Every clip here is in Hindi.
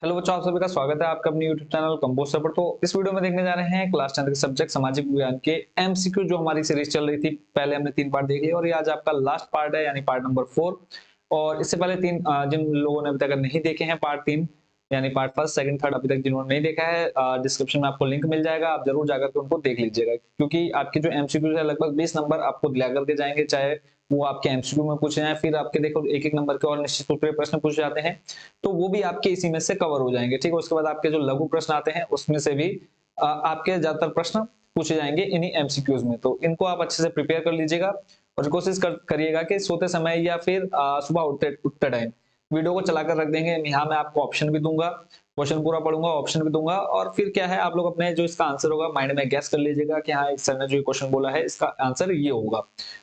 हेलो बच्चों, आप सभी का स्वागत है आपका अपने YouTube चैनल कंपोस्टर पर। तो इस वीडियो में देखने जा रहे हैं क्लास 10 के सब्जेक्ट सामाजिक विज्ञान के एमसीक्यू, जो हमारी सीरीज चल रही थी। पहले हमने 3 पार्ट देख लिए और ये आज आपका लास्ट पार्ट है, यानी पार्ट नंबर 4। और इससे पहले जिन लोगों ने अभी तक नहीं देखे हैं पार्ट 3 यानी पार्ट फर्स्ट सेकंड थर्ड, अभी तक जिन्होंने नहीं देखा है, डिस्क्रिप्शन में आपको लिंक मिल जाएगा, आप जरूर जाकर के उनको देख लीजिएगा। क्योंकि आपके जो एमसीक्यू है लगभग 20 नंबर आपको दिला करके जाएंगे, चाहे वो आपके एमसीक्यू में पूछे जाए, फिर आपके देखो एक एक नंबर के और निश्चित रूप से प्रश्न पूछे जाते हैं, तो वो भी आपके इसी में से कवर हो जाएंगे। ठीक है, उसके बाद आपके जो लघु प्रश्न आते हैं उसमें से भी आपके ज्यादातर प्रश्न पूछे जाएंगे इन्हीं एमसीक्यूज में। तो इनको आप अच्छे से प्रिपेयर कर लीजिएगा और कोशिश करिएगा कि सोते समय या फिर सुबह उठते उठते टाइम वीडियो को चलाकर रख देंगे। यहाँ मैं आपको ऑप्शन भी दूंगा, क्वेश्चन पूरा पढ़ूंगा, ऑप्शन भी दूंगा, और फिर क्या है, आप लोग अपने जो इसका आंसर होगा माइंड में गैस कर लीजिएगा कि हाँ सर ने जो क्वेश्चन बोला है इसका आंसर ये होगा।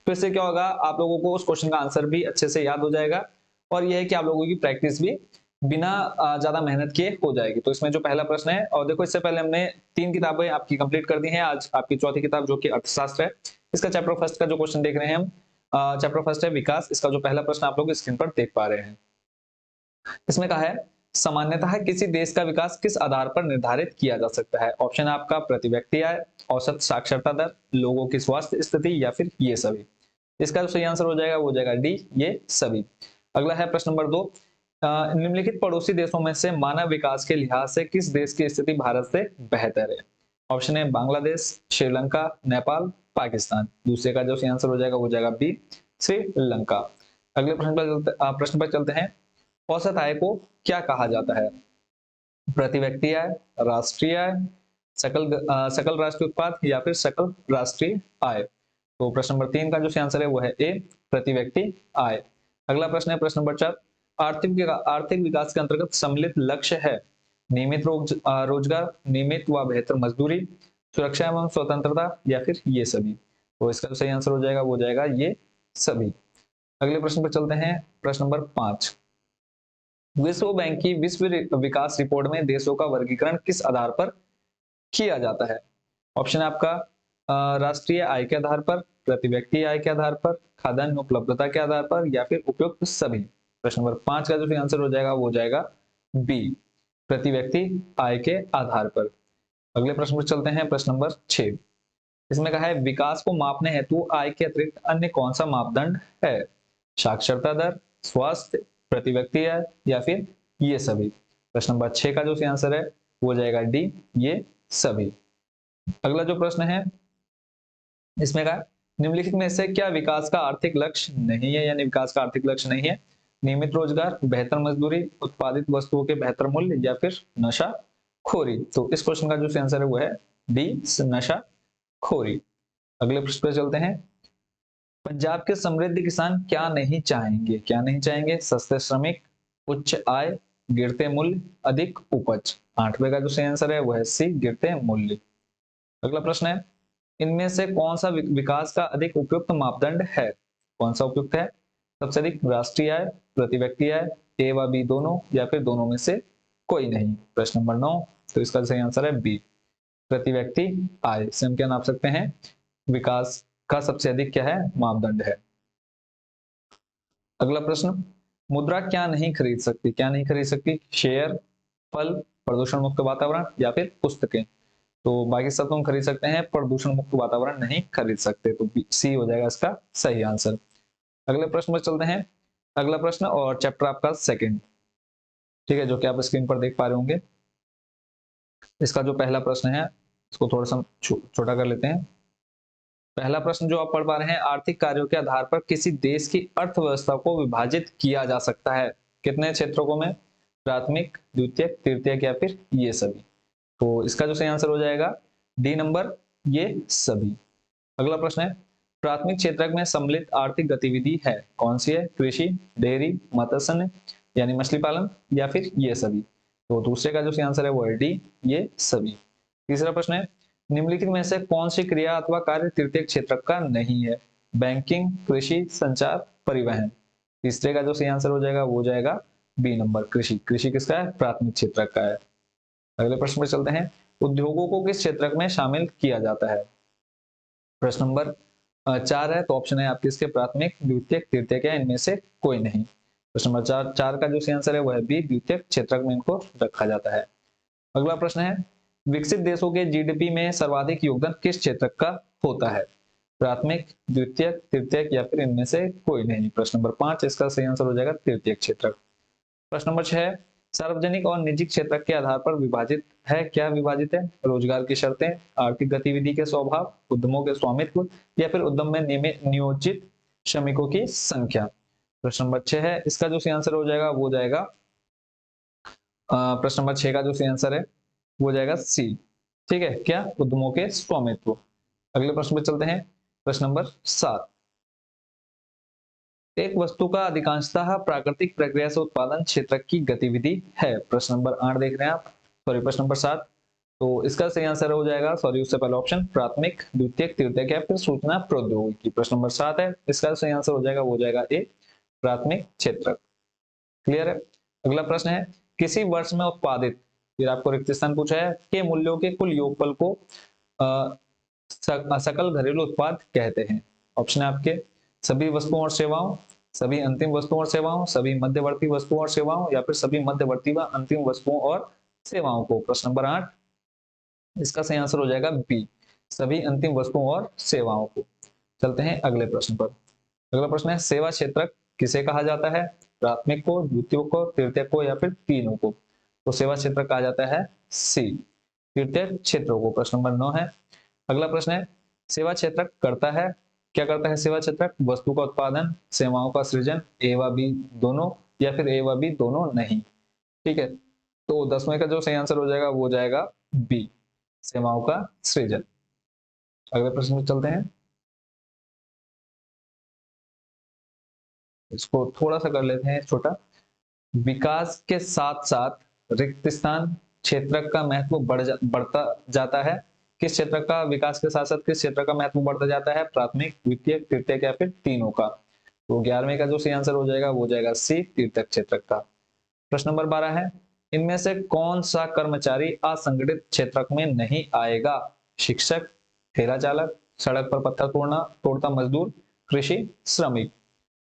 तो इससे क्या होगा, आप लोगों को उस क्वेश्चन का आंसर भी अच्छे से याद हो जाएगा, और यह है कि आप लोगों की प्रैक्टिस भी बिना ज्यादा मेहनत किए हो जाएगी। तो इसमें जो पहला प्रश्न है, और देखो इससे पहले हमने 3 किताबें आपकी कंप्लीट कर दी हैं, आज आपकी चौथी किताब जो कि अर्थशास्त्र है, इसका चैप्टर फर्स्ट का जो क्वेश्चन देख रहे हैं हम, चैप्टर फर्स्ट है विकास। इसका जो पहला प्रश्न आप लोग स्क्रीन पर देख पा रहे हैं, इसमें कहा है सामान्यतः किसी देश का विकास किस आधार पर निर्धारित किया जा सकता है। ऑप्शन है आपका प्रति व्यक्ति आय, औसत साक्षरता दर, लोगों की स्वास्थ्य स्थिति, या फिर ये सभी। इसका जो सही आंसर हो जाएगा वो हो जाएगा डी, ये सभी। अगला है प्रश्न नंबर 2, निम्नलिखित पड़ोसी देशों में से मानव विकास के लिहाज से किस देश की स्थिति भारत से बेहतर है। ऑप्शन है बांग्लादेश, श्रीलंका, नेपाल, पाकिस्तान। दूसरे का जो सही आंसर हो जाएगा वो हो जाएगा बी, श्रीलंका। अगले प्रश्न पर चलते हैं, औसत आय को क्या कहा जाता है। प्रति व्यक्ति आय, राष्ट्रीय आय, सकल राष्ट्रीय उत्पाद, या फिर सकल राष्ट्रीय आय। तो प्रश्न नंबर 3 का जो सही आंसर है वो है ए, प्रति व्यक्ति आय। अगला प्रश्न है प्रश्न नंबर 4, आर्थिक विकास के अंतर्गत सम्मिलित लक्ष्य है नियमित रोजगार, नियमित व बेहतर मजदूरी, सुरक्षा एवं स्वतंत्रता, या फिर ये सभी। तो इसका जो सही आंसर हो जाएगा वो हो जाएगा ये सभी। अगले प्रश्न पर चलते हैं, प्रश्न नंबर 5, विश्व बैंक की विश्व विकास रिपोर्ट में देशों का वर्गीकरण किस आधार पर किया जाता है। ऑप्शन है आपका राष्ट्रीय आय के आधार पर, प्रति व्यक्ति आय के आधार पर, खाद्यान्न उपलब्धता के आधार पर, या फिर उपयुक्त सभी। प्रश्न नंबर 5 का जो आंसर हो जाएगा वो हो जाएगा बी, प्रति व्यक्ति आय के आधार पर। अगले प्रश्न पर चलते हैं, प्रश्न नंबर 6, इसमें कहा है विकास को मापने हेतु आय के अतिरिक्त अन्य कौन सा मापदंड है। साक्षरता दर, स्वास्थ्य, प्रति व्यक्ति आय, या फिर ये सभी। प्रश्न नंबर 6 का जो आंसर है वो हो जाएगा डी, ये सभी। अगला जो प्रश्न है इसमें कहा निम्नलिखित में से क्या विकास का आर्थिक लक्ष्य नहीं है, यानी विकास का आर्थिक लक्ष्य नहीं है। नियमित रोजगार, बेहतर मजदूरी, उत्पादित वस्तुओं के बेहतर मूल्य, या फिर नशा खोरी। तो इस क्वेश्चन का जो आंसर है वो है डी, नशा खोरी। अगले प्रश्न पर चलते हैं, पंजाब के समृद्ध किसान क्या नहीं चाहेंगे। क्या नहीं चाहेंगे, सस्ते श्रमिक, उच्च आय, गिरते मूल्य, अधिक उपज। 8वें का जो सही आंसर है वो है सी, गिरते मूल्य। अगला प्रश्न है, इनमें से कौन सा विकास का अधिक उपयुक्त मापदंड है। कौन सा उपयुक्त है, सबसे अधिक राष्ट्रीय आय, प्रति व्यक्ति आय, ए व बी दोनों, या फिर दोनों में से कोई नहीं। प्रश्न नंबर 9, तो इसका सही आंसर है बी, प्रति व्यक्ति आय से हम क्या नाप सकते हैं, विकास का सबसे अधिक क्या है मापदंड है। अगला प्रश्न, मुद्रा क्या नहीं खरीद सकती। क्या नहीं खरीद सकती, शेयर, फल, प्रदूषण मुक्त वातावरण, या फिर पुस्तकें। तो बाकी सब तुम खरीद सकते हैं, प्रदूषण मुक्त वातावरण नहीं खरीद सकते। तो सी हो जाएगा इसका सही आंसर। अगले प्रश्न पर चलते हैं, अगला प्रश्न और चैप्टर आपका सेकंड, ठीक है, जो कि आप स्क्रीन पर देख पा रहे होंगे। इसका जो पहला प्रश्न है इसको थोड़ा सा छोटा कर लेते हैं। पहला प्रश्न जो आप पढ़ पा रहे हैं, आर्थिक कार्यों के आधार पर किसी देश की अर्थव्यवस्था को विभाजित किया जा सकता है कितने क्षेत्रों में, प्राथमिक, द्वितीयक, तृतीयक, या फिर ये सभी। तो इसका जो सही आंसर हो जाएगा डी नंबर, ये सभी। अगला प्रश्न है, प्राथमिक क्षेत्र में सम्मिलित आर्थिक गतिविधि है कौन सी है, कृषि, डेयरी, मत्स्य यानी मछली पालन, या फिर ये सभी। तो दूसरे का जो सही आंसर है वो है डी, ये सभी। तीसरा प्रश्न है, निम्नलिखित में से कौन सी क्रिया अथवा कार्य तृतीय क्षेत्र का नहीं है, बैंकिंग, कृषि, संचार, परिवहन। तीसरे का जो सही आंसर हो जाएगा वो हो जाएगा बी नंबर, कृषि। कृषि किसका है, प्राथमिक क्षेत्र का है। अगले प्रश्न पर चलते हैं, उद्योगों को किस क्षेत्र में शामिल किया जाता है। प्रश्न नंबर 4 है, तो ऑप्शन है आपके इसके प्राथमिक, द्वितीयक, तृतीयक, या इनमें से कोई नहीं। प्रश्न नंबर चार का जो सही आंसर है वो है बी, द्वितीयक क्षेत्रक में इनको रखा जाता है। अगला प्रश्न है, विकसित देशों के जीडीपी में सर्वाधिक योगदान किस क्षेत्रक का होता है? प्राथमिक, द्वितीयक, तृतीयक या फिर इनमें से कोई नहीं। प्रश्न नंबर 5, इसका सही आंसर हो जाएगा तृतीयक क्षेत्रक। प्रश्न नंबर 6, सार्वजनिक और निजी क्षेत्रक के आधार पर विभाजित है, क्या विभाजित है? रोजगार की शर्तें, आर्थिक गतिविधि के स्वभाव, उद्यमों के स्वामित्व या फिर उद्यम में नियोजित श्रमिकों की संख्या। प्रश्न नंबर 6 है, इसका जो सही आंसर हो जाएगा वो जाएगा प्रश्न नंबर 6 का जो सही आंसर है वो जाएगा सी। ठीक है, क्या? उद्यमों के स्वामित्व। अगले प्रश्न पे चलते हैं। प्रश्न नंबर 7, एक वस्तु का अधिकांशतः प्राकृतिक प्रक्रिया से उत्पादन क्षेत्र की गतिविधि है। प्रश्न नंबर 8 देख रहे हैं आप, सॉरी प्रश्न नंबर 7। तो इसका सही आंसर हो जाएगा, सॉरी उससे पहला ऑप्शन, प्राथमिक, द्वितीयक, तृतीयक या फिर सूचना प्रौद्योगिकी। प्रश्न नंबर 7 है, इसका सही आंसर हो जाएगा वो जाएगा ए, प्राथमिक क्षेत्र। क्लियर है। अगला प्रश्न है, किसी वर्ष में उत्पादित, फिर आपको रिक्त स्थान पूछा है, के मूल्यों के कुल योगफल को सकल घरेलू उत्पाद कहते हैं। ऑप्शन है आपके, सभी वस्तुओं और सेवाओं, सभी अंतिम वस्तुओं और सेवाओं, सभी मध्यवर्ती वस्तुओं और सेवाओं या फिर सभी मध्यवर्ती व अंतिम वस्तुओं और सेवाओं को। प्रश्न नंबर 8, इसका सही आंसर हो जाएगा बी, सभी अंतिम वस्तुओं और सेवाओं को। चलते हैं अगले प्रश्न पर। अगला प्रश्न है, सेवा क्षेत्रक किसे कहा जाता है? प्राथमिक को, द्वितीय को, तृतीय को या फिर तीनों को? तो सेवा क्षेत्र कहा जाता है सी, तृतीय क्षेत्रों को। प्रश्न नंबर 9 है। अगला प्रश्न है, सेवा क्षेत्रक करता है, क्या करता है सेवा क्षेत्रक? वस्तु का उत्पादन, सेवाओं का सृजन, ए व बी दोनों या फिर ए व बी दोनों नहीं। ठीक है, तो 10वें का जो सही आंसर हो जाएगा वो जाएगा बी, सेवाओं का सृजन। अगले प्रश्न में चलते हैं, इसको थोड़ा सा कर लेते हैं छोटा। विकास के साथ साथ रिक्त स्थान क्षेत्रक का महत्व बढ़ता जाता है। किस क्षेत्र का विकास के साथ साथ किस क्षेत्र का महत्व बढ़ता जाता है? प्राथमिक, द्वितीयक, तृतीयक या फिर तीनों का? तो 11वें का जो सही आंसर हो जाएगा वो जाएगा सी, तृतीयक क्षेत्रक का। प्रश्न नंबर 12 है, इनमें से कौन सा कर्मचारी असंगठित क्षेत्रक में नहीं आएगा? शिक्षक, ठेला चालक, सड़क पर पत्थर तोड़ता मजदूर, कृषि श्रमिक।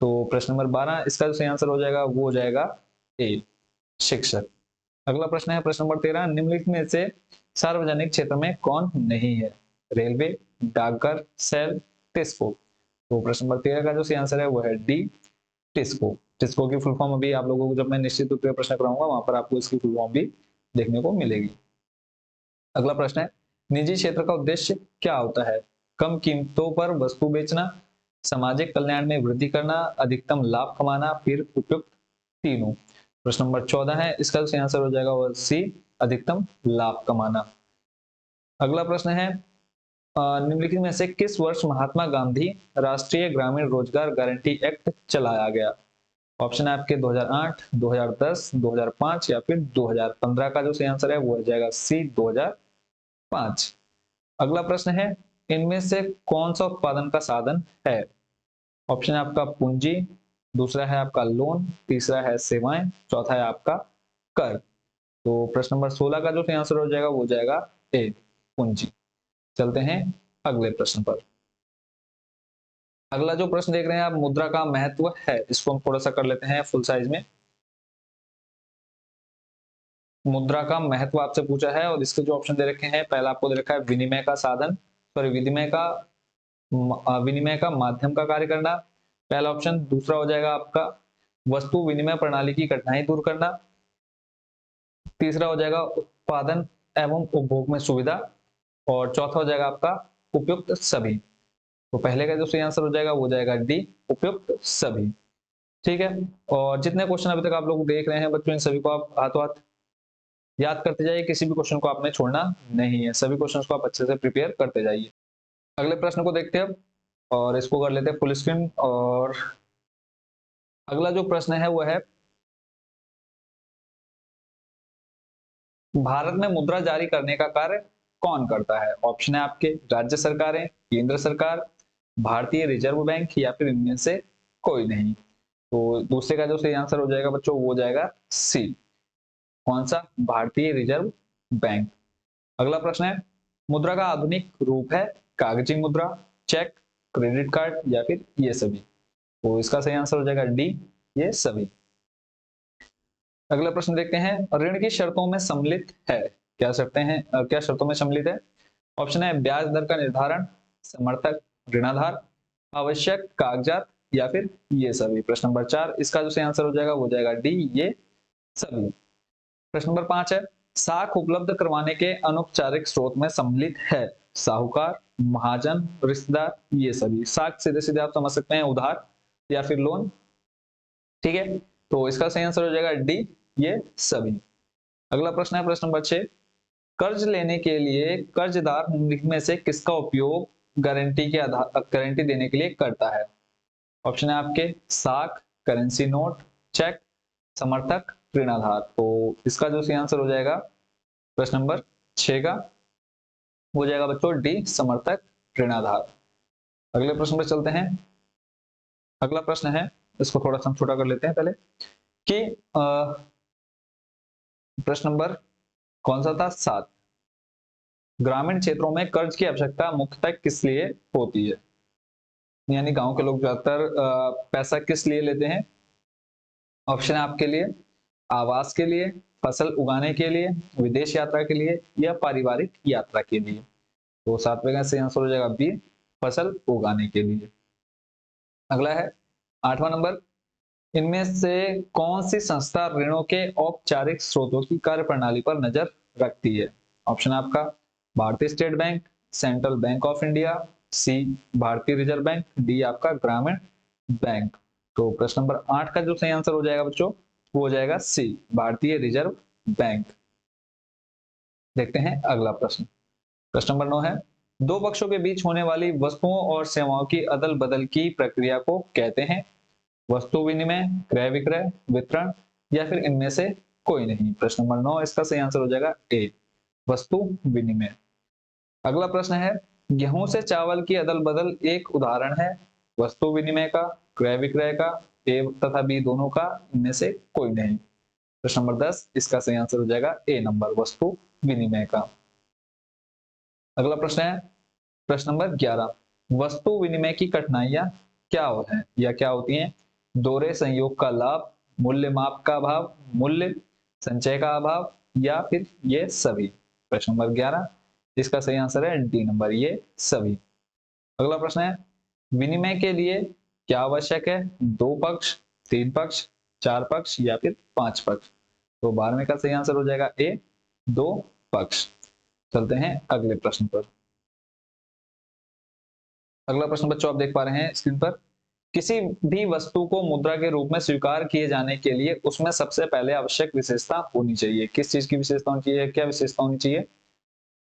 तो प्रश्न नंबर 12, इसका जो सही आंसर हो जाएगा वो हो जाएगा ए, शिक्षक। अगला प्रश्न है प्रश्न नंबर 13, निम्नलिखित में से सार्वजनिक क्षेत्र में कौन नहीं है? रेलवे, डाकघर, सेल, टिस्को। तो प्रश्न नंबर 13 का जो सही आंसर है वो है डी, टिस्को। टिस्को की फुल फॉर्म अभी आप लोगों को जब मैं निश्चित रूप से प्रश्न कराऊंगा वहां पर आपको इसकी फुल फॉर्म भी देखने को मिलेगी। अगला प्रश्न है, निजी क्षेत्र का उद्देश्य क्या होता है? कम कीमतों पर वस्तु बेचना, सामाजिक कल्याण में वृद्धि करना, अधिकतम लाभ कमाना, फिर उपयुक्त तीनों। प्रश्न नंबर 14 है, इसका सही आंसर हो जाएगा वो सी, अधिकतम लाभ कमाना। अगला प्रश्न है, निम्नलिखित में से किस वर्ष महात्मा गांधी राष्ट्रीय ग्रामीण रोजगार गारंटी एक्ट चलाया गया? ऑप्शन है आपके 2008, 2010, 2005 या फिर 2015 का जो सही आंसर है वो हो जाएगा सी, 2005। अगला प्रश्न है, इनमें से कौन सा उत्पादन का साधन है? ऑप्शन है आपका पूंजी, दूसरा है आपका लोन, तीसरा है सेवाएं, चौथा है आपका कर। तो प्रश्न नंबर 16 का जो सही आंसर हो जाएगा वो जाएगा ए, पूंजी। चलते हैं अगले प्रश्न पर। अगला जो प्रश्न देख रहे हैं आप, मुद्रा का महत्व है, इसको हम थोड़ा सा कर लेते हैं फुल साइज में। मुद्रा का महत्व आपसे पूछा है और इसके जो ऑप्शन दे रखे हैं, पहला आपको दे रखा है विनिमय का साधन, सॉरी विनिमय का माध्यम का कार्य करना, पहला ऑप्शन। दूसरा हो जाएगा आपका वस्तु विनिमय प्रणाली की कठिनाई दूर करना, तीसरा हो जाएगा उत्पादन एवं उपभोग में सुविधा, और चौथा हो जाएगा आपका उपयुक्त सभी। तो पहले का जो सही आंसर हो जाएगा वो जाएगा डी, उपयुक्त सभी। ठीक है, और जितने क्वेश्चन अभी तक आप लोग देख रहे हैं बच्चों, इन सभी को आप हाथों हाथ याद करते जाइए, किसी भी क्वेश्चन को आपने छोड़ना नहीं है, सभी क्वेश्चंस को आप अच्छे से प्रिपेयर करते जाइए। अगले प्रश्न को देखते हैं अब, और इसको कर लेते हैं फुल स्क्रीन। और अगला जो प्रश्न है वो है, भारत में मुद्रा जारी करने का कार्य कौन करता है? ऑप्शन है आपके, राज्य सरकारें, केंद्र सरकार, भारतीय रिजर्व बैंक या फिर इनमें से कोई नहीं। तो दूसरे का जो सही आंसर हो जाएगा बच्चों वो जाएगा सी, कौन सा? भारतीय रिजर्व बैंक। अगला प्रश्न है, मुद्रा का आधुनिक रूप है कागजी मुद्रा, चेक, क्रेडिट कार्ड या फिर ये सभी। तो इसका सही आंसर हो जाएगा डी, ये सभी। अगला प्रश्न देखते हैं, ऋण की शर्तों में सम्मिलित है, क्या शर्तों में सम्मिलित है? ऑप्शन है ब्याज दर का निर्धारण, समर्थक, ऋणाधार, आवश्यक कागजात या फिर ये सभी। प्रश्न नंबर 4, इसका जो सही आंसर हो जाएगा वो जाएगा डी, ये सभी। प्रश्न नंबर 5 है, साख उपलब्ध करवाने के अनौपचारिक स्रोत में सम्मिलित है, साहूकार, महाजन, रिश्तेदार, ये सभी। साख सीधे सीधे आप समझ सकते हैं उधार या फिर लोन, ठीक है। तो इसका सही आंसर हो जाएगा डी, ये सभी। अगला प्रश्न है प्रश्न नंबर 6, कर्ज लेने के लिए कर्जदार निम्नलिखित में से किसका उपयोग गारंटी देने के लिए करता है? ऑप्शन है आपके साख, करेंसी नोट, चेक, समर्थक, ऋणाधार। तो इसका जो सही आंसर हो जाएगा प्रश्न नंबर 6 का हो जाएगा बच्चों डी, समर्थक, ऋणाधार। अगले प्रश्न पर चलते हैं। अगला प्रश्न है, इसको थोड़ा सा छोटा कर लेते हैं पहले, कि प्रश्न नंबर कौन सा था? 7, ग्रामीण क्षेत्रों में कर्ज की आवश्यकता मुख्यतः किस लिए होती है? यानी गांव के लोग ज्यादातर पैसा किस लिए लेते हैं? ऑप्शन है आपके लिए आवास के लिए, फसल उगाने के लिए, विदेश यात्रा के लिए या पारिवारिक यात्रा के लिए। तो 7वें का सही आंसर हो जाएगा बी, फसल उगाने के लिए। अगला है 8वां नंबर, इनमें से कौन सी संस्था ऋणों के औपचारिक स्रोतों की कार्यप्रणाली पर नजर रखती है? ऑप्शन आपका भारतीय state bank, central bank of India, C भारतीय रिजर्व बैंक, डी आपका ग्रामीण बैंक। तो प्रश्न नंबर 8 का जो सही आंसर हो जाएगा बच्चों वो हो जाएगा सी, भारतीय रिजर्व बैंक। देखते हैं अगला प्रश्न। प्रश्न नंबर 9 है, दो पक्षों के बीच होने वाली वस्तुओं और सेवाओं की अदल बदल की प्रक्रिया को कहते हैं? वस्तु विनिमय, क्रय विक्रय, वितरण या फिर इनमें से कोई नहीं। प्रश्न नंबर 9, इसका सही आंसर हो जाएगा ए, वस्तु विनिमय। अगला प्रश्न है, गेहूं से चावल की अदल बदल एक उदाहरण है, वस्तु विनिमय का, क्रय विक्रय का, ए तथा बी दोनों का, इनमें से कोई नहीं। प्रश्न नंबर 10, इसका सही आंसर हो जाएगा ए नंबर, वस्तु विनिमय का। अगला प्रश्न है प्रश्न नंबर 11, वस्तु विनिमय की कठिनाइयां क्या है या क्या होती हैं? दोहरे संयोग का लाभ, मूल्य माप का अभाव, मूल्य संचय का अभाव या फिर ये सभी। प्रश्न नंबर 11, इसका सही आंसर है डी नंबर, ये सभी। अगला प्रश्न है, विनिमय के लिए क्या आवश्यक है? 2 पक्ष, 3 पक्ष, 4 पक्ष या फिर 5 पक्ष। तो 12वें का सही आंसर हो जाएगा ए, 2 पक्ष। चलते हैं अगले प्रश्न पर। अगला प्रश्न बच्चों आप देख पा रहे हैं स्क्रीन पर, किसी भी वस्तु को मुद्रा के रूप में स्वीकार किए जाने के लिए उसमें सबसे पहले आवश्यक विशेषता होनी चाहिए। किस चीज की विशेषता होनी चाहिए, क्या विशेषता होनी चाहिए?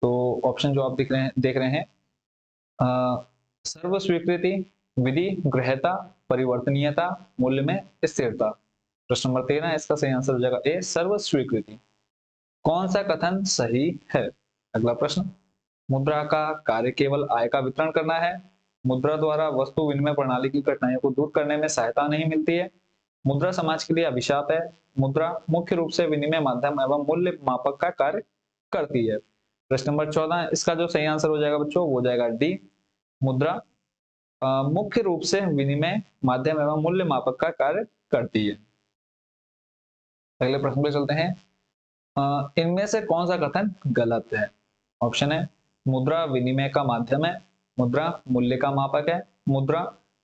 तो ऑप्शन जो आप देख रहे हैं, सर्व स्वीकृति, विधि ग्रहता, परिवर्तनीयता, मूल्य में स्थिरता। प्रश्न नंबर 13, इसका सही आंसर हो जाएगा ए, सर्व स्वीकृति। कौन सा कथन सही है? अगला प्रश्न, मुद्रा का कार्य केवल आय का वितरण करना है, मुद्रा द्वारा वस्तु विनिमय प्रणाली की कठिनाइयों को दूर करने में सहायता नहीं मिलती है, मुद्रा समाज के लिए अभिशाप है, मुद्रा मुख्य रूप से विनिमय माध्यम एवं मूल्य मापक का कार्य करती है। प्रश्न नंबर 14, इसका जो सही आंसर हो जाएगा बच्चों वो हो जाएगा डी, मुद्रा मुख्य रूप से विनिमय माध्यम एवं मूल्य मापक का कार्य करती है। अगले प्रश्न पे चलते हैं, इनमें से कौन सा कथन गलत है? ऑप्शन है मुद्रा विनिमय का माध्यम है, मुद्रा मूल्य का मापक है, मुद्रा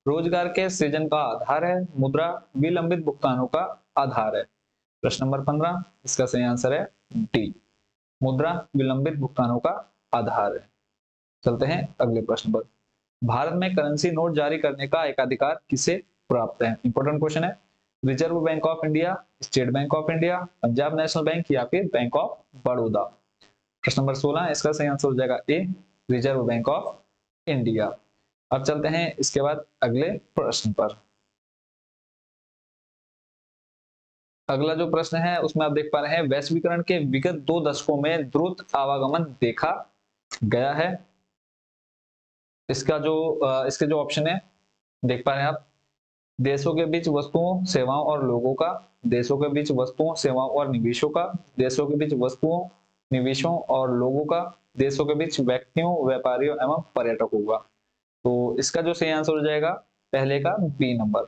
रोजगार के सृजन का आधार है, मुद्रा विलंबित भुगतानों का आधार है। प्रश्न नंबर 15, इसका सही आंसर है डी, मुद्रा विलंबित भुगतानों का आधार है। चलते हैं अगले प्रश्न पर, भारत में करेंसी नोट जारी करने का एकाधिकार किसे प्राप्त है? इंपॉर्टेंट क्वेश्चन है। Reserve bank of India, state bank of India, Punjab national bank या फिर बैंक ऑफ बड़ौदा। प्रश्न नंबर 16, इसका सही आंसर हो जाएगा ए, रिजर्व बैंक ऑफ इंडिया। अब चलते हैं इसके बाद अगले प्रश्न पर। अगला जो प्रश्न है उसमें आप देख पा रहे हैं, वैश्वीकरण के विगत 2 दशकों में द्रुत आवागमन देखा गया है। इसके जो ऑप्शन है देख पा रहे हैं आप, देशों के बीच वस्तुओं सेवाओं और लोगों का, देशों के बीच वस्तुओं सेवाओं और निवेशों का, देशों के बीच वस्तुओं निवेशों और लोगों का, देशों के बीच व्यक्तियों व्यापारियों एवं पर्यटकों का। तो इसका जो सही आंसर हो जाएगा पहले का बी नंबर,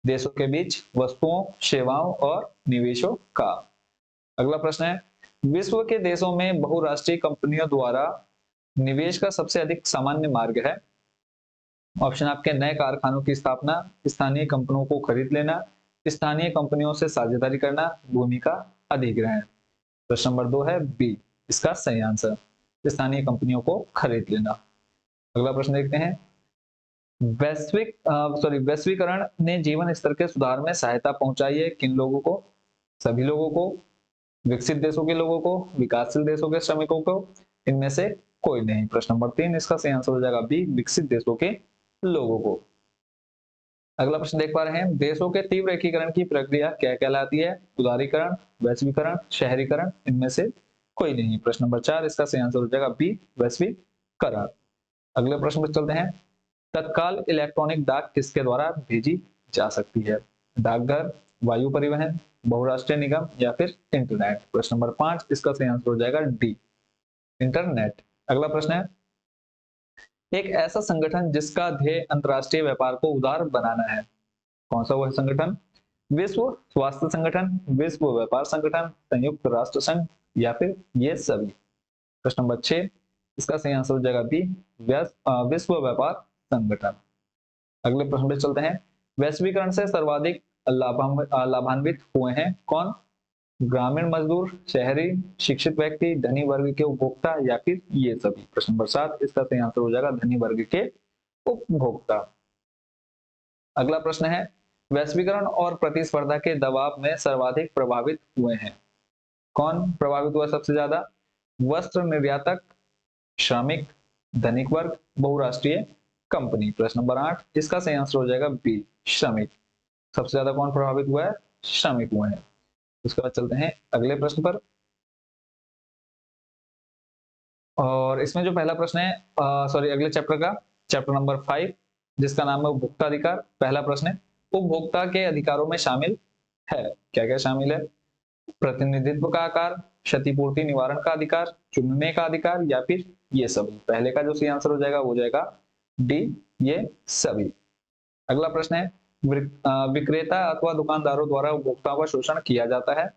देशों के बीच वस्तुओं, सेवाओं और निवेशों का। अगला प्रश्न है, विश्व के देशों में बहुराष्ट्रीय कंपनियों द्वारा निवेश का सबसे अधिक सामान्य मार्ग है। ऑप्शन आपके नए कारखानों की स्थापना, स्थानीय कंपनियों को खरीद लेना, स्थानीय कंपनियों से साझेदारी करना, भूमि का अधिग्रहण। प्रश्न नंबर 2 है बी इसका सही आंसर, स्थानीय कंपनियों को खरीद लेना। अगला प्रश्न देखते हैं, वैश्वीकरण ने जीवन स्तर के सुधार में सहायता पहुंचाई है किन लोगों को? सभी लोगों को, विकसित देशों के लोगों को, विकासशील देशों के श्रमिकों को, इनमें से कोई नहीं। प्रश्न नंबर 3 इसका सही आंसर हो जाएगा बी विकसित देशों के लोगों को। अगला प्रश्न देख पा रहे हैं, देशों के तीव्र एकीकरण की प्रक्रिया क्या कहलाती है? उदारीकरण, वैश्वीकरण, शहरीकरण, इनमें से कोई नहीं। प्रश्न नंबर 4 इसका सही आंसर हो जाएगा बी वैश्वीकरण। अगले प्रश्न पर चलते हैं, तत्काल इलेक्ट्रॉनिक डाक किसके द्वारा भेजी जा सकती है? डाकघर, वायु परिवहन, बहुराष्ट्रीय निगम या फिर इंटरनेट। प्रश्न नंबर 5 इसका सही आंसर हो जाएगा डी इंटरनेट। अगला प्रश्न है, एक ऐसा संगठन जिसका ध्येय अंतरराष्ट्रीय व्यापार को उदार बनाना है, कौन सा वह संगठन? विश्व स्वास्थ्य संगठन, विश्व व्यापार संगठन, संयुक्त राष्ट्र संघ या फिर ये सभी। प्रश्न नंबर 6 इसका सही आंसर हो जाएगा बी विश्व व्यापार संगठन। अगले प्रश्न पे चलते हैं, वैश्वीकरण से सर्वाधिक लाभान्वित हुए हैं कौन? ग्रामीण मजदूर, शहरी, शिक्षित व्यक्ति, धनी वर्ग के उपभोक्ता या फिर ये सभी। प्रश्न नंबर 7 इसका सही आंसर हो जाएगा धनी वर्ग के उपभोक्ता। अगला प्रश्न है, वैश्वीकरण और प्रतिस्पर्धा के दबाव में सर्वाधिक प्रभावित हुए हैं कौन? प्रभावित हुआ सबसे ज्यादा? वस्त्र निर्यातक, श्रमिक, धनिक वर्ग, बहुराष्ट्रीय कंपनी। प्रश्न नंबर 8 इसका सही आंसर हो जाएगा बी श्रमिक। सबसे ज्यादा कौन प्रभावित हुआ है? श्रमिक हुए हैं। उसके बाद चलते हैं अगले प्रश्न पर, और इसमें जो पहला प्रश्न है अगले चैप्टर का, चैप्टर नंबर 5 जिसका नाम है उपभोक्ता अधिकार। पहला प्रश्न है, उपभोक्ता के अधिकारों में शामिल है, क्या क्या शामिल है? प्रतिनिधित्व का आकार, क्षतिपूर्ति निवारण का अधिकार, चुनने का अधिकार या फिर ये सभी। पहले का जो सही आंसर हो जाएगा वो जाएगा डी ये सभी। अगला प्रश्न है, विक्रेता अथवा दुकानदारों द्वारा उपभोक्ताओं का शोषण किया जाता है,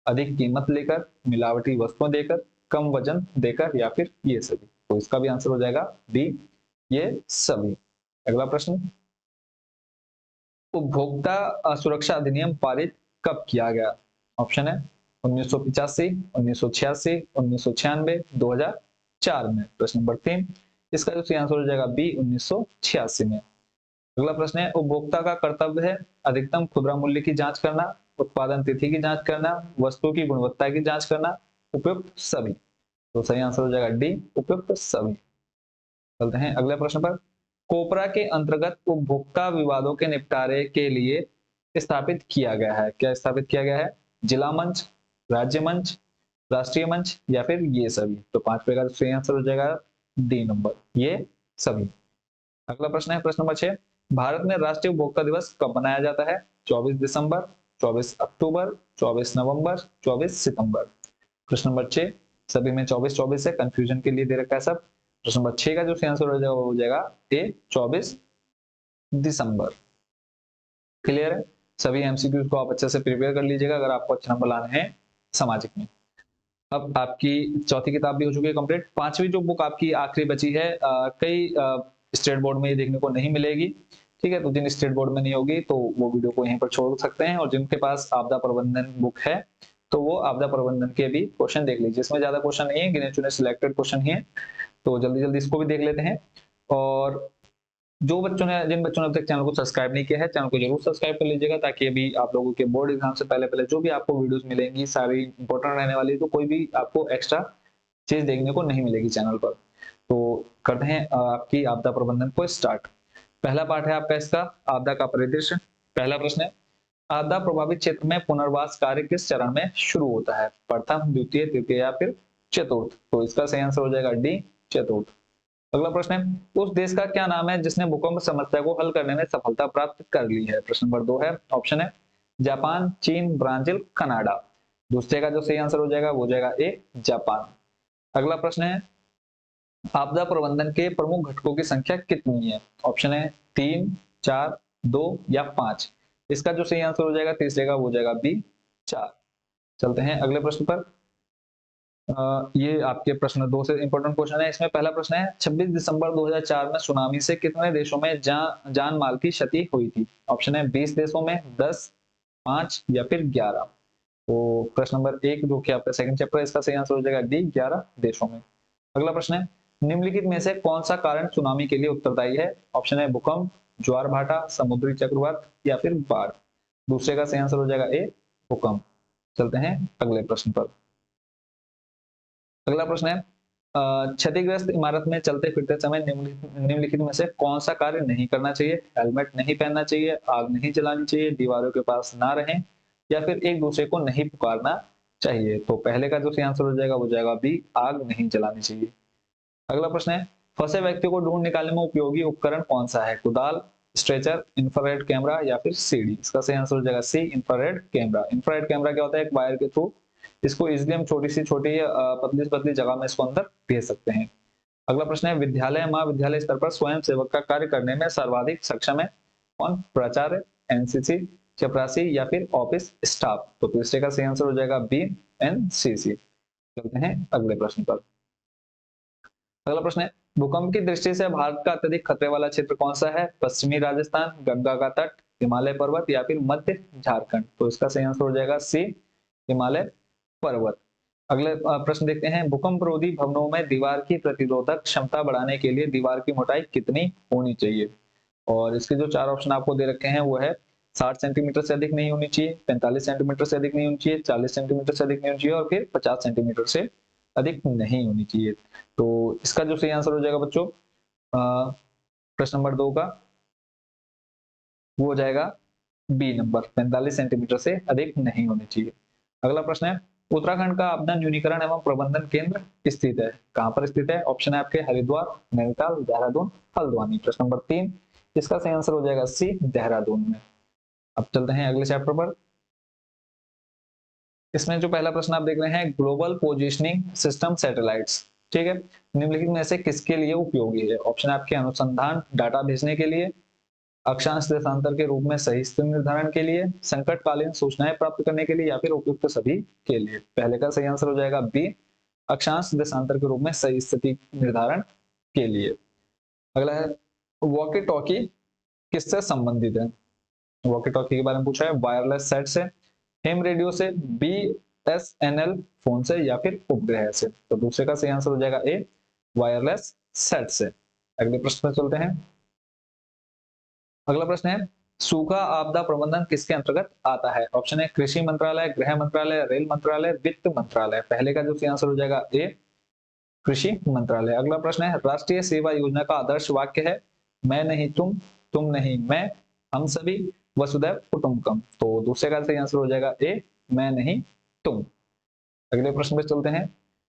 अधिक कीमत लेकर, मिलावटी वस्तुएं देकर, कम वजन देकर या फिर ये सभी। तो इसका भी आंसर हो जाएगा डी ये सभी। अगला प्रश्न, उपभोक्ता सुरक्षा अधिनियम पारित कब किया गया? ऑप्शन है 1985, 1986, 1996, 2004 में। प्रश्न नंबर 3 इसका जो सही आंसर हो जाएगा बी 1986 में। अगला प्रश्न है, उपभोक्ता का कर्तव्य है अधिकतम खुदरा मूल्य की जांच करना, उत्पादन तिथि की जांच करना, वस्तु की गुणवत्ता की जांच करना, उपयुक्त सभी। तो सही आंसर हो जाएगा डी उपयुक्त सभी। चलते हैं अगले प्रश्न पर, कोपरा के अंतर्गत उपभोक्ता विवादों के निपटारे के लिए स्थापित किया गया है, क्या स्थापित किया गया है? जिला मंच, राज्य मंच, राष्ट्रीय मंच या फिर ये सभी। तो 5 का सही आंसर हो जाएगा डी नंबर ये सभी। अगला प्रश्न है प्रश्न नंबर 6, भारत में राष्ट्रीय उपभोक्ता दिवस कब मनाया जाता है? 24 दिसंबर, 24 अक्टूबर, 24 नवंबर, 24 सितंबर। प्रश्न नंबर 6 सभी में 24 है, कंफ्यूजन के लिए दे रखा है सब। प्रश्न नंबर 6 का जो आंसर हो जाएगा ए 24 दिसंबर। क्लियर है? सभी एमसीक्यूज को आप अच्छे से प्रिपेयर कर लीजिएगा अगर आपको अच्छे नंबर लाने हैं सामाजिक में। अब आपकी चौथी किताब भी हो चुकी है कंप्लीट। पांचवी जो बुक आपकी आखिरी बची है, कई स्टेट बोर्ड में ये देखने को नहीं मिलेगी, ठीक है? तो जिन स्टेट बोर्ड में नहीं होगी तो वो वीडियो को यहीं पर छोड़ सकते हैं, और जिनके पास आपदा प्रबंधन बुक है तो वो आपदा प्रबंधन के भी क्वेश्चन देख लीजिए। इसमें ज्यादा क्वेश्चन नहीं है, गिने चुने सिलेक्टेड क्वेश्चन ही है, तो जल्दी जल्दी इसको भी देख लेते हैं। और जिन बच्चों ने अब तक चैनल को सब्सक्राइब नहीं किया है, चैनल को जरूर सब्सक्राइब कर लीजिएगा, ताकि अभी आप लोगों के बोर्ड एग्जाम से पहले जो भी आपको वीडियोस मिलेंगी सारी इंपॉर्टेंट रहने वाली है, तो कोई भी आपको एक्स्ट्रा चीज देखने को नहीं मिलेगी चैनल पर। तो करते हैं आपकी आपदा प्रबंधन को स्टार्ट। पहला पार्ट है आपका इसका आपदा का परिदृश्य। पहला प्रश्न है, आपदा प्रभावित क्षेत्र में पुनर्वास कार्य किस चरण में शुरू होता है? प्रथम, द्वितीय, तृतीय या फिर चतुर्थ। तो इसका सही आंसर हो जाएगा डी चतुर्थ। अगला प्रश्न है, उस देश का क्या नाम है जिसने भूकंप समस्या को हल करने में सफलता प्राप्त कर ली है? प्रश्न नंबर 2 है, ऑप्शन है जापान, चीन, ब्राजील, कनाडा। दूसरे का जो सही आंसर हो जाएगा वो जाएगा ए जापान। अगला प्रश्न है, आपदा प्रबंधन के प्रमुख घटकों की संख्या कितनी है? ऑप्शन है 3, 4, 2 या 5। इसका जो सही आंसर हो जाएगा तीसरे का, वो हो जाएगा बी 4। चलते हैं अगले प्रश्न पर। ये आपके प्रश्न 2 से इंपॉर्टेंट क्वेश्चन है। इसमें पहला प्रश्न है 26 दिसंबर 2004 में सुनामी से कितने देशों में जान माल की क्षति हुई थी? ऑप्शन है 20 देशों में, 10, 5 या फिर 11। तो प्रश्न नंबर 1 जो कि आपका सेकंड चैप्टर है, इसका सही आंसर हो जाएगा डी 11 देशों में। अगला प्रश्न है निम्नलिखित में से कौन सा कारण सुनामी के लिए उत्तरदायी है? ऑप्शन है भूकंप, ज्वार भाटा, समुद्री चक्रवात या फिर बाढ़। दूसरे का सही आंसर हो जाएगा ए भूकंप। चलते हैं अगले प्रश्न पर। अगला प्रश्न है क्षतिग्रस्त इमारत में चलते फिरते समय निम्नलिखित में से कौन सा कार्य नहीं करना चाहिए? हेलमेट नहीं पहनना चाहिए, आग नहीं जलानी चाहिए, दीवारों के पास ना रहें या फिर एक दूसरे को नहीं पुकारना चाहिए। तो पहले का जो सही आंसर हो जाएगा वो जाएगा बी, आग नहीं जलानी चाहिए। अगला प्रश्न है फंसे व्यक्ति को ढूंढ निकालने में उपयोगी उपकरण कौन सा है? कुदाल, स्ट्रेचर, इंफ्रारेड कैमरा या फिर सीडी। इसका सही आंसर हो जाएगा सी, इंफ्रारेड कैमरा। इंफ्रारेड कैमरा क्या होता है? एक वायर के थ्रू इसको इजिली हम छोटी सी छोटी पतली से पतली जगह में इसको अंदर भेज सकते हैं। अगला प्रश्न है विद्यालय महाविद्यालय स्तर पर स्वयं सेवक का कार्य करने में सर्वाधिक सक्षम है कौन? प्राचार्य, एनसीसी, चपरासी या फिर ऑफिस स्टाफ। तो तीसरे का सही आंसर हो जाएगा बी, एनसीसी। चलते हैं अगले प्रश्न पर। अगला प्रश्न है भूकंप की दृष्टि से भारत का अत्यधिक खतरे वाला क्षेत्र कौन सा है? पश्चिमी राजस्थान, गंगा का तट, हिमालय पर्वत या फिर मध्य झारखंड। तो इसका सही आंसर हो जाएगा सी, हिमालय पर्वत। अगले प्रश्न देखते हैं भूकंप रोधी भवनों में दीवार की प्रतिरोधक क्षमता बढ़ाने के लिए दीवार की मोटाई कितनी होनी चाहिए? और इसके जो 4 ऑप्शन आपको दे रखे हैं वो है 60 सेंटीमीटर से अधिक नहीं होनी चाहिए, 45 सेंटीमीटर से अधिक नहीं होनी चाहिए, 40 सेंटीमीटर से अधिक नहीं होनी चाहिए और फिर 50 सेंटीमीटर से अधिक नहीं होनी चाहिए। तो इसका जो सही आंसर हो जाएगा बच्चों प्रश्न नंबर 2 का, वो हो जाएगा बी नंबर, 45 सेंटीमीटर से अधिक नहीं होनी चाहिए। अगला प्रश्न है उत्तराखंड का आपदा न्यूनीकरण एवं प्रबंधन केंद्र स्थित है, कहां पर स्थित है? ऑप्शन है आपके हरिद्वार, नैनीताल, देहरादून, हल्द्वानी। प्रश्न नंबर 3, इसका सही आंसर हो जाएगा सी, देहरादून में। अब चलते हैं अगले चैप्टर पर। इसमें जो पहला प्रश्न आप देख रहे हैं ग्लोबल पोजिशनिंग सिस्टम सैटेलाइट्स, ठीक है, निम्नलिखित में से किसके लिए उपयोगी है? ऑप्शन है आपके अनुसंधान डाटा भेजने के लिए, अक्षांश देशांतर के रूप में सही स्थिति निर्धारण के लिए, संकटकालीन सूचनाएं प्राप्त करने के लिए या फिर उपयुक्त सभी के लिए। पहले का सही आंसर हो जाएगा बी, अक्षांश देशांतर के रूप में सही स्थिति निर्धारण के लिए। अगला है वॉकी टॉकी किससे संबंधित है? वॉकी टॉकी के बारे में पूछा है वायरलेस सेट से, हेम रेडियो से, बीएसएनएल फोन से या फिर उपग्रह से। तो दूसरे का सही आंसर हो जाएगा ए, वायरलेस सेट से। अगले प्रश्न पर चलते हैं। अगला प्रश्न है सूखा आपदा प्रबंधन किसके अंतर्गत आता है? ऑप्शन है कृषि मंत्रालय, गृह मंत्रालय, रेल मंत्रालय, वित्त मंत्रालय। पहले का जो सही आंसर हो जाएगा ए, कृषि मंत्रालय। अगला प्रश्न है राष्ट्रीय सेवा योजना का आदर्श वाक्य है मैं नहीं तुम नहीं मैं, हम सभी, वसुधैव कुटुंबकम। तो दूसरे का सही आंसर हो जाएगा ए, मैं नहीं तुम। अगले प्रश्न पे चलते हैं।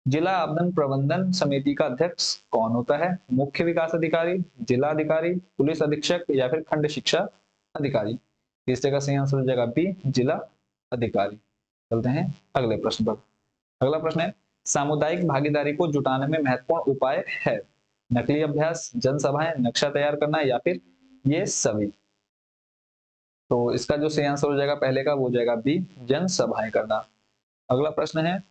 जिला आपदा प्रबंधन समिति का अध्यक्ष कौन होता है? मुख्य विकास अधिकारी, जिला अधिकारी, पुलिस अधीक्षक या फिर खंड शिक्षा अधिकारी। तीसरे का सही आंसर हो जाएगा बी, जिला अधिकारी। चलते हैं अगले प्रश्न पर। अगला प्रश्न है सामुदायिक भागीदारी को जुटाने में महत्वपूर्ण उपाय है? नकली अभ्यास, जनसभाएं, नक्शा तैयार करना या फिर ये सभी। तो इसका जो सही आंसर हो जाएगा पहले का, वो हो जाएगा बी, जनसभाएं करना। अगला प्रश्न है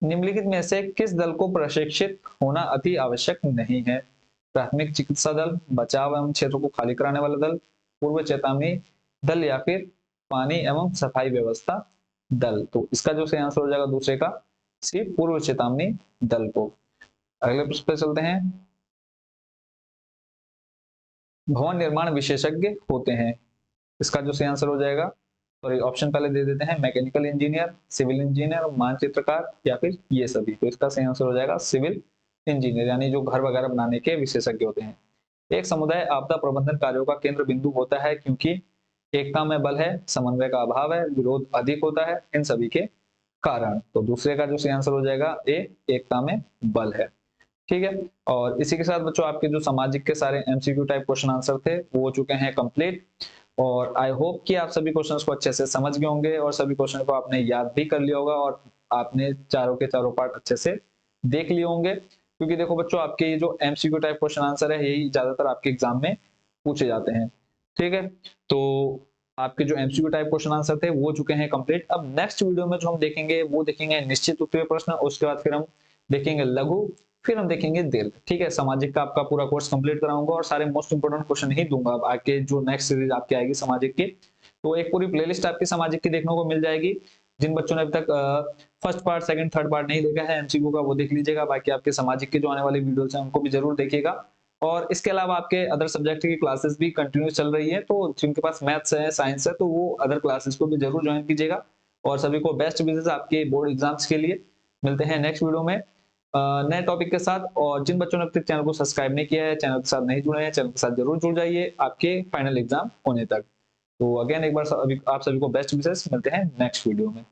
निम्नलिखित में से किस दल को प्रशिक्षित होना अति आवश्यक नहीं है? प्राथमिक चिकित्सा दल, बचाव एवं क्षेत्र को खाली कराने वाला दल, पूर्व चेतावनी दल या फिर पानी एवं सफाई व्यवस्था दल। तो इसका जो सही आंसर हो जाएगा दूसरे का सी, पूर्व चेतावनी दल को। अगले प्रश्न पे चलते हैं। भवन निर्माण विशेषज्ञ होते हैं, इसका जो सही आंसर हो जाएगा, सॉरी ऑप्शन पहले दे देते हैं, मैकेनिकल इंजीनियर, सिविल इंजीनियर, मानचित्रकार या फिर ये सभी। तो इसका सही आंसर हो जाएगा सिविल इंजीनियर, यानी जो घर वगैरह बनाने के विशेषज्ञ होते हैं। एक समुदाय आपदा प्रबंधन कार्यों का केंद्र बिंदु होता है क्योंकि एकता में बल है, समन्वय का अभाव है, विरोध अधिक होता है, इन सभी के कारण। तो दूसरे का जो सही आंसर हो जाएगा ए, एकता में बल है। ठीक है, और इसी के साथ बच्चों आपके जो सामाजिक के सारे एमसीक्यू टाइप क्वेश्चन आंसर थे वो हो चुके हैं कंप्लीट। और आई होप कि आप सभी क्वेश्चंस को अच्छे से समझ गए होंगे और सभी क्वेश्चन को आपने याद भी कर लिया होगा और आपने चारों के चारों पार्ट अच्छे से देख लिए होंगे। क्योंकि देखो बच्चों आपके ये जो एमसीक्यू टाइप क्वेश्चन आंसर है यही ज्यादातर आपके एग्जाम में पूछे जाते हैं। ठीक है, तो आपके जो एमसीक्यू टाइप क्वेश्चन आंसर थे वो हो चुके हैं कंप्लीट। अब नेक्स्ट वीडियो में जो हम देखेंगे वो देखेंगे निश्चित उत्तरीय प्रश्न, उसके बाद फिर हम देखेंगे लघु, फिर हम देखेंगे दीर्घ। ठीक है, सामाजिक का आपका पूरा कोर्स कंप्लीट कराऊंगा और सारे मोस्ट इंपोर्टेंट क्वेश्चन ही दूंगा अब आके जो नेक्स्ट सीरीज आपकी आएगी सामाजिक की। तो एक पूरी प्लेलिस्ट आपकी सामाजिक की देखने को मिल जाएगी। जिन बच्चों ने अभी तक first part second third part नहीं देखा है एमसीक्यू का वो देख लीजिएगा, बाकी आपके सामाजिक के जो आने वाली वीडियोस हैं उनको भी जरूर देखिएगा। और इसके अलावा आपके अदर सब्जेक्ट की क्लासेस भी कंटिन्यू चल रही है, तो जिनके पास मैथ्स है साइंस है तो वो अदर क्लासेस को भी जरूर ज्वाइन कीजिएगा। और सभी को बेस्ट विशेस आपके बोर्ड एग्जाम्स के लिए। मिलते हैं नेक्स्ट वीडियो में नए टॉपिक के साथ। और जिन बच्चों ने अब तक चैनल को सब्सक्राइब नहीं किया है, चैनल के साथ नहीं जुड़े हैं, चैनल के साथ जरूर जुड़ जाइए आपके फाइनल एग्जाम होने तक। तो अगेन एक बार आप सभी को बेस्ट विशेस। मिलते हैं नेक्स्ट वीडियो में।